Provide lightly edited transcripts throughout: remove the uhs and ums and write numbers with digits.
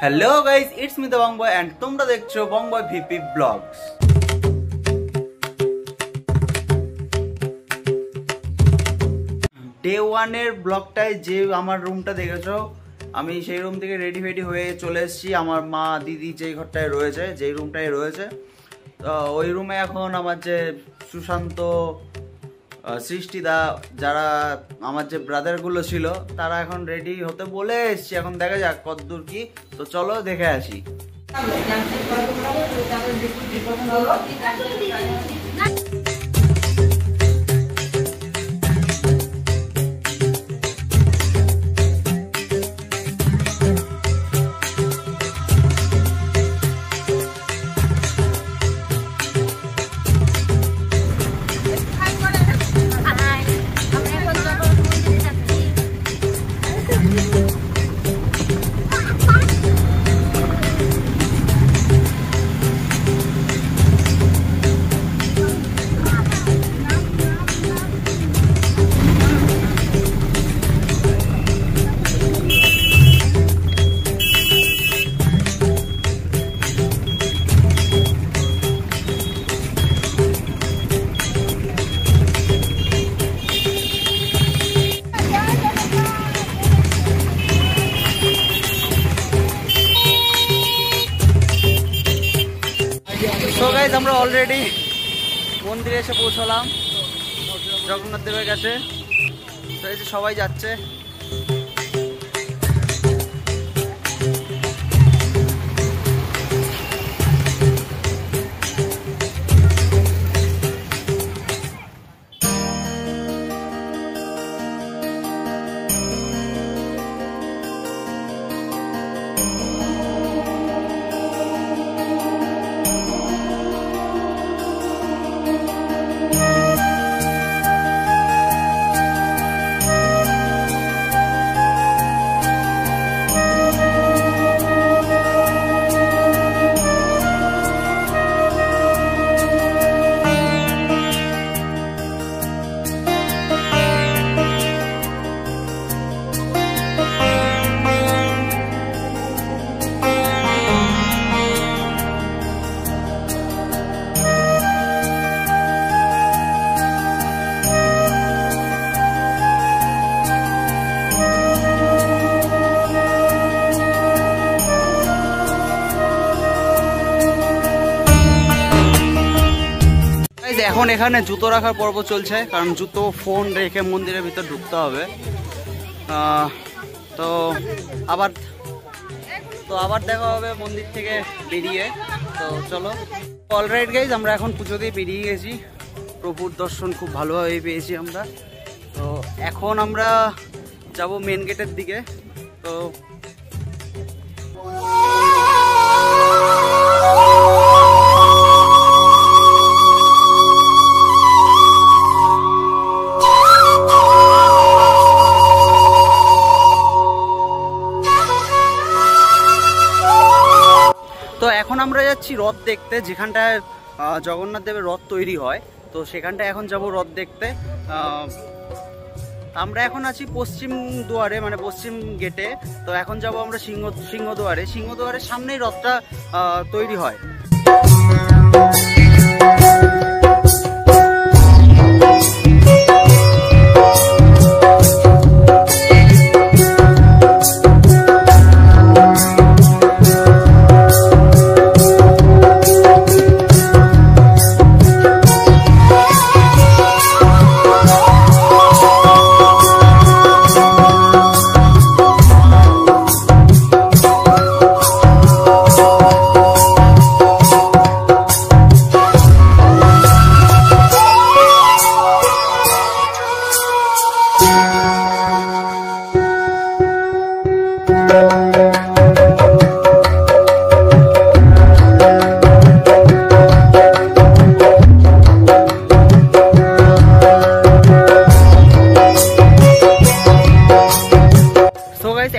Hello guys, it's me the Bongboy and তোমরা দেখছো বংবয় VP blogs. Day 1 এর ব্লগটায় যে আমার রুমটা দেখেছো, আমি সেই রুম থেকে রেডি ফেডি হয়ে চলে এসেছি আমার মা দিদি যে ঘরটায় রয়েছে, যেই রুমটায় রয়েছে। তো ওই রুমে এখন আমার যে সুশান্ত, সৃষ্টিদা, যারা আমার যে ব্রাদারগুলো ছিল তারা এখন রেডি হতে বলে এসছি। এখন দেখা যাক কতদূর কি, তো চলো দেখে আসি। আমরা অলরেডি মন্দিরে এসে পৌঁছলাম জগন্নাথ দেবের কাছে। তো এই যে সবাই যাচ্ছে। এখন এখানে জুতো রাখার পর্ব চলছে, কারণ জুতো ফোন রেখে মন্দিরের ভিতর ঢুকতে হবে। তো আবার দেখা হবে মন্দির থেকে বেরিয়ে। তো চলো, অলরাইট গাইজ, আমরা এখন পুজো দিয়ে বেরিয়ে গেছি। প্রভুর দর্শন খুব ভালোভাবে পেয়েছি আমরা। তো এখন আমরা যাব মেন গেটের দিকে। তো এখন আমরা যাচ্ছি রথ দেখতে, যেখানটায় জগন্নাথ দেবের রথ তৈরি হয়। তো সেখানটায় এখন যাব রথ দেখতে। আমরা এখন আছি পশ্চিম দুয়ারে, মানে পশ্চিম গেটে। তো এখন যাব আমরা সিংহদুয়ারে। সিংহদুয়ারের সামনেই রথটা তৈরি হয়।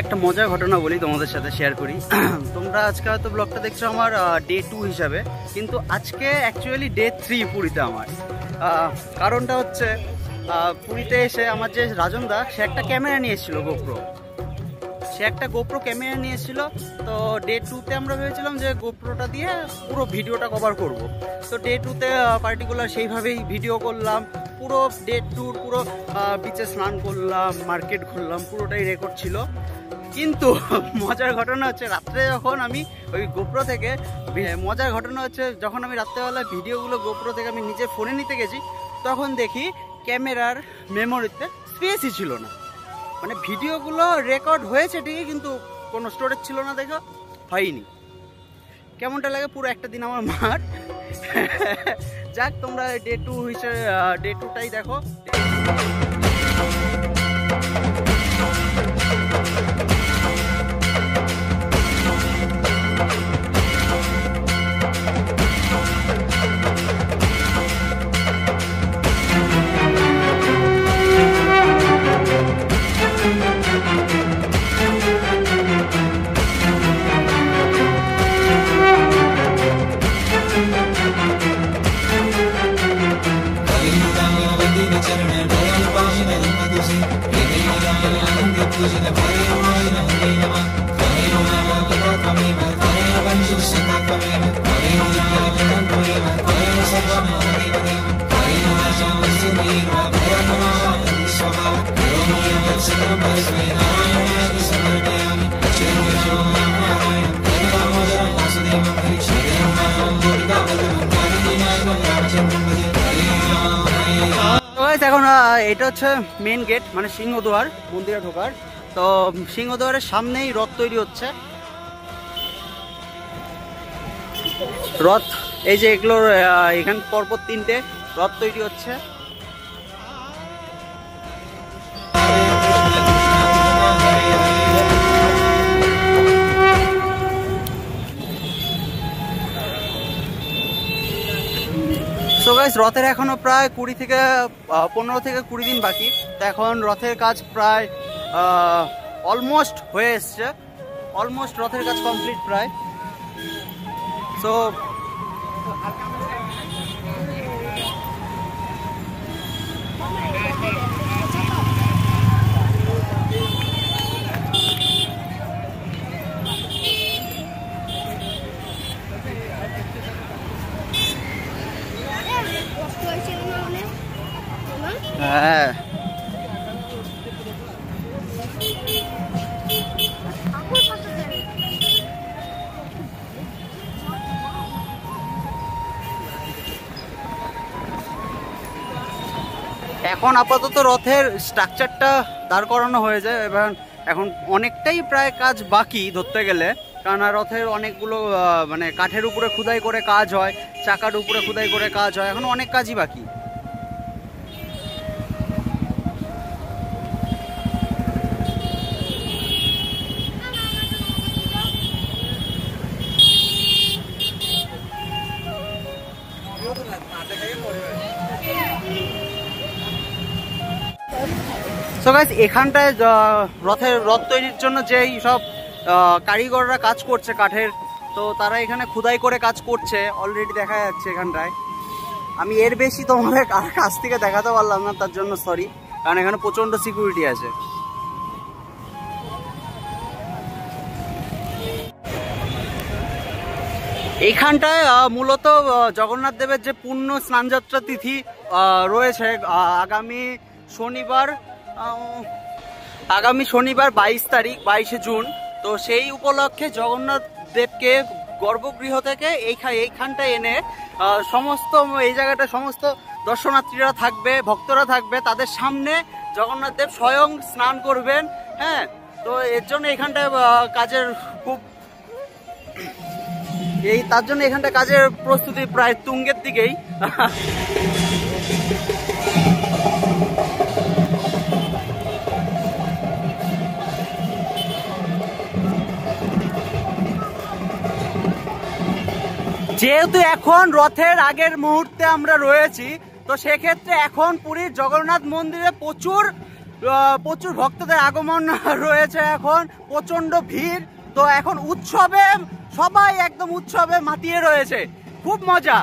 একটা মজার ঘটনা বলি, তোমাদের সাথে শেয়ার করি। তোমরা আজকে হয়তো ব্লগটা দেখছো আমার ডে 2 হিসাবে, কিন্তু আজকে অ্যাকচুয়ালি ডে 3 পুরীতে আমার। কারণটা হচ্ছে পুরীতে এসে আমার যে রাজনদা, সে একটা ক্যামেরা নিয়ে এসেছিল গোপ্রো। সে একটা গোপ্রো ক্যামেরা নিয়ে এসেছিল। তো ডে 2-তে আমরা ভেবেছিলাম যে গোপ্রোটা দিয়ে পুরো ভিডিওটা কভার করব। তো ডে 2-তে পার্টিকুলার সেইভাবেই ভিডিও করলাম, পুরো ডে 2 পুরো বিচে স্নান করলাম, মার্কেট ঘুরলাম, পুরোটাই রেকর্ড ছিল। কিন্তু মজার ঘটনা হচ্ছে রাত্রে যখন আমি ওই গোপ্রো থেকে যখন আমি রাত্রেবেলা ভিডিওগুলো গোপ্রো থেকে আমি নিজের ফোনে নিতে গেছি, তখন দেখি ক্যামেরার মেমোরিতে স্পেসই ছিল না। মানে ভিডিওগুলো রেকর্ড হয়েছে ঠিকই, কিন্তু কোনো স্টোরেজ ছিল না, দেখা হয়নি। কেমনটা লাগে পুরো একটা দিন আমার মার। যাক, তোমরা ডে 2 হিসেবে ডে 2টাই দেখো। এখন এটা হচ্ছে মেন গেট, মানে সিংহদুয়ার মন্দিরে ঢোকার। তো সিংহদুয়ারের সামনেই রথ তৈরি হচ্ছে। রথ এই যে এগুলোর এখানে পরপর 3টে রথ তৈরি হচ্ছে। তো গাইস, রথের এখনো প্রায় 15 থেকে 20 দিন বাকি। তো এখন রথের কাজ প্রায় অলমোস্ট হয়ে এসছে, অলমোস্ট রথের কাজ কমপ্লিট প্রায়। সো হ্যাঁ, এখন আপাতত রথের স্ট্রাকচারটা দাঁড় করানো হয়ে যায়। এবার এখন অনেকটাই প্রায় কাজ বাকি ধরতে গেলে, কারণ রথের অনেকগুলো মানে কাঠের উপরে খোদাই করে কাজ হয়, চাকার উপরে খোদাই করে কাজ হয়, এখন অনেক কাজই বাকি। সো গাইস, এখানটায় রথ তৈরির জন্য যেই সব কারিগররা কাজ করছে কাঠের, তো তারা এখানে খোদাই করে কাজ করছে, অলরেডি দেখা যাচ্ছে এখানটায়। আমি এর বেশি তোমাদের কাছ থেকে দেখাতে পারলাম না, তার জন্য সরি, কারণ এখানে প্রচন্ড সিকিউরিটি আছে। এইখানটায় মূলত জগন্নাথ দেবের যে পূর্ণ স্নানযাত্রা তিথি রয়েছে আগামী শনিবার 22 তারিখ, 22শে জুন। তো সেই উপলক্ষে জগন্নাথ দেবকে গর্ভগৃহ থেকে এইখানটায় এনে সমস্ত এই জায়গাটা সমস্ত দর্শনার্থীরা থাকবে, ভক্তরা থাকবে, তাদের সামনে জগন্নাথ দেব স্বয়ং স্নান করবেন। হ্যাঁ, তো এর জন্য এখানটায় কাজের তার জন্য এখানটা কাজের প্রস্তুতি প্রায় তুঙ্গের দিকেই। যেহেতু এখন রথের আগের মুহূর্তে আমরা রয়েছি, তো সেক্ষেত্রে এখন পুরীর জগন্নাথ মন্দিরে প্রচুর ভক্তদের আগমন রয়েছে, এখন প্রচন্ড ভিড়। তো এখন উৎসবে সবাই একদম উৎসবে মাতিয়ে রয়েছে, খুব মজা।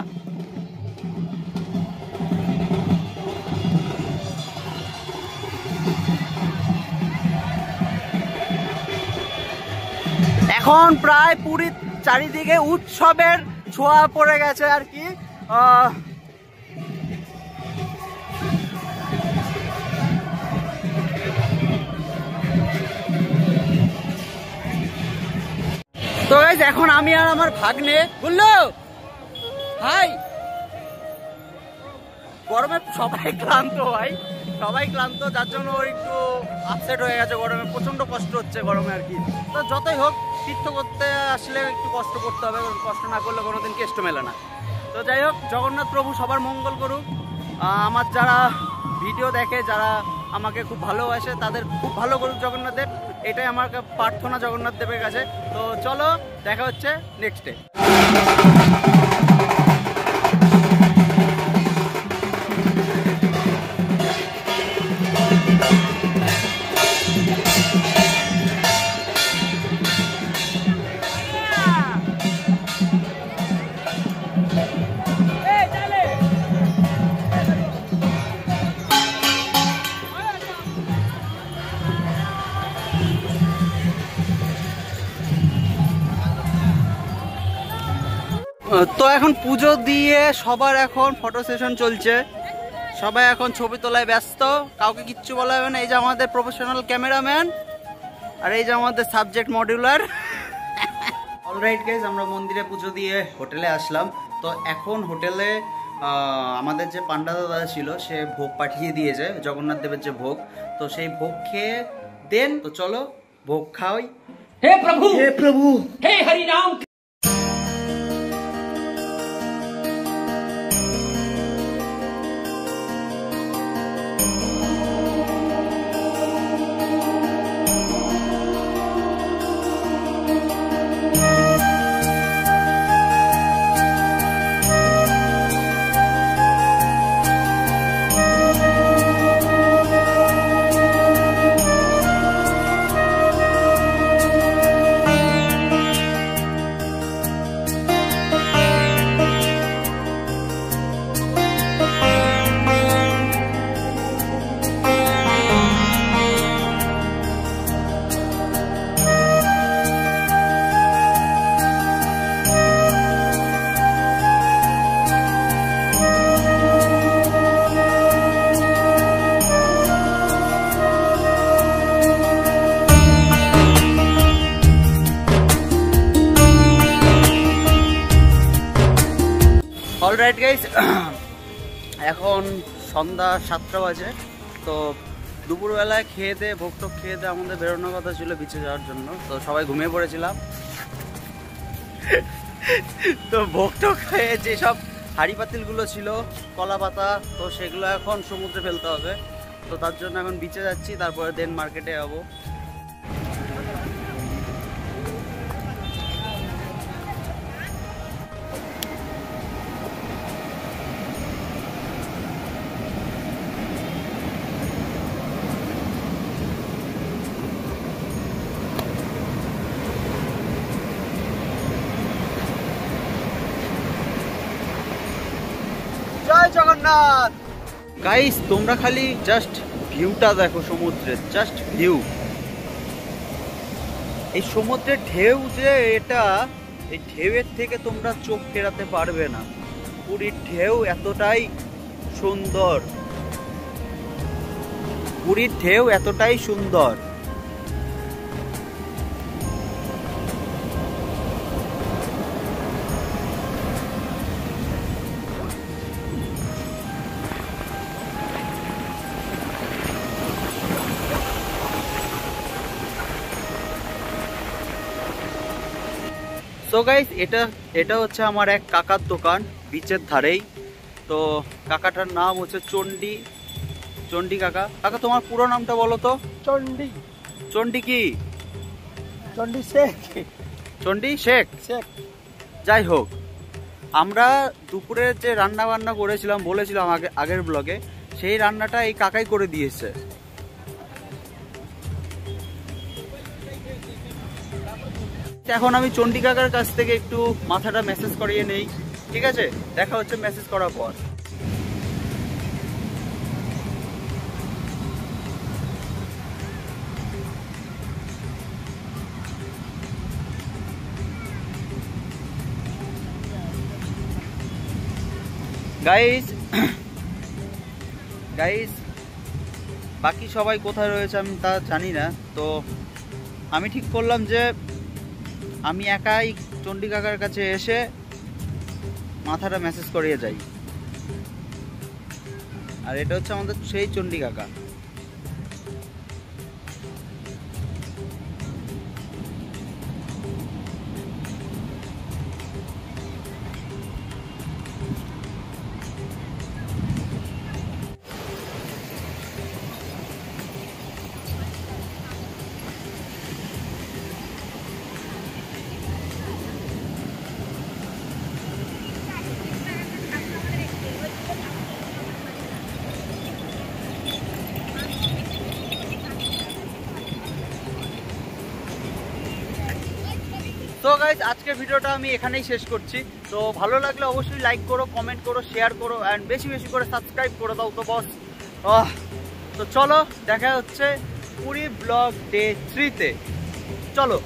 এখন প্রায় পুরী চারিদিকে উৎসবের ছোঁয়া পড়ে গেছে আর কি। তো গাইস এখন আমি আর আমার ভাগ্নে বললো হাই, গরমে সবাই ক্লান্ত ভাই, সবাই ক্লান্ত, যার জন্য একটু আপসেট হয়ে গেছে। গরমে প্রচন্ড কষ্ট হচ্ছে গরমে আর কি। তো যতই হোক তীর্থ করতে আসলে একটু কষ্ট করতে হবে, কষ্ট না করলে কোনোদিন কেষ্ট মেলে না। তো যাই হোক, জগন্নাথ প্রভু সবার মঙ্গল করুক। আমার যারা ভিডিও দেখে, যারা আমাকে খুব ভালোবাসে, তাদের খুব ভালো করুক জগন্নাথ দেব, এটাই আমার প্রার্থনা জগন্নাথ দেবের কাছে। তো চলো দেখা হচ্ছে নেক্সট ডে। তো এখন পুজো দিয়ে সবার এখন ফটো সেশন চলছে, সবাই এখন ছবি তোলায় ব্যস্ত, কাউকে কিচ্ছু বলা হবে না। এই যে আমাদের প্রফেশনাল ক্যামেরাম্যান, আর এই যে আমাদের সাবজেক্ট মডিউলার। অলরাইট গাইজ, আমরা মন্দিরে পুজো দিয়ে হোটেলে আসলাম। তো এখন হোটেলে আমাদের যে পান্ডা দাদা ছিল, সে ভোগ পাঠিয়ে দিয়েছে, জগন্নাথ দেবের যে ভোগ। তো সেই ভোগ খেয়ে দেন। তো চলো ভোগ খাওয়াই। হে প্রভু, হে প্রভু, হে হরি নাম। অলরাইট গাইস, এখন সন্ধ্যা 7টা বাজে। তো দুপুরবেলায় খেয়ে দিয়ে, ভোগ টোগ খেয়ে দিয়ে আমাদের বেরোনোর কথা ছিল বিচে যাওয়ার জন্য। তো সবাই ঘুমিয়ে পড়েছিলাম। তো ভোগ টোগ খেয়ে যেসব হাঁড়ি পাতিলগুলো ছিল, কলা পাতা, তো সেগুলো এখন সমুদ্রে ফেলতে হবে। তো তার জন্য এখন বিচে যাচ্ছি, তারপরে দেন মার্কেটে যাবো। জয় জগন্নাথ। গাইস, তোমরা খালি জাস্ট ভিউটা দেখো, সমুদ্রের জাস্ট ভিউ। এই সমুদ্রের ঢেউ যে এটা, এই ঢেউয়ের থেকে তোমরা চোখ ফেরাতে পারবে না। পুরীর ঢেউ এতটাই সুন্দর, পুরীর ঢেউ এতটাই সুন্দর। তো গাইস, এটা হচ্ছে আমার এক কাকার দোকান বিচের ধারেই। তো কাকাটার নাম হচ্ছে চণ্ডী কাকা। কাকা, তোমার পুরো নামটা বলো তো। চণ্ডী কি? চণ্ডী শেখ। যাই হোক, আমরা দুপুরে যে রান্না বান্না করেছিলাম, বলেছিলাম আগের ব্লগে, সেই রান্নাটা এই কাকাই করে দিয়েছে। এখন আমি চণ্ডী কাকার কাছ থেকে একটু মাথাটা মেসেজ করিয়ে নেই, ঠিক আছে? দেখা হচ্ছে মেসেজ করার পর। গাইস গাইস বাকি সবাই কোথায় রয়েছে আমি তা জানি না, তো আমি ঠিক করলাম যে আমি একাই চণ্ডী কাকার কাছে এসে মাথাটা মেসেজ করিয়ে যাই। আর এটা হচ্ছে আমাদের সেই চণ্ডী কাকা। তো গাইজ আজকের ভিডিওটা আমি এখানেই শেষ করছি। তো ভালো লাগলে অবশ্যই লাইক করো, কমেন্ট করো, শেয়ার করো অ্যান্ড বেশি বেশি করে সাবস্ক্রাইব করে দাও তো বস। তো চলো দেখা হচ্ছে পুরী ব্লগ ডে 3-তে। চলো।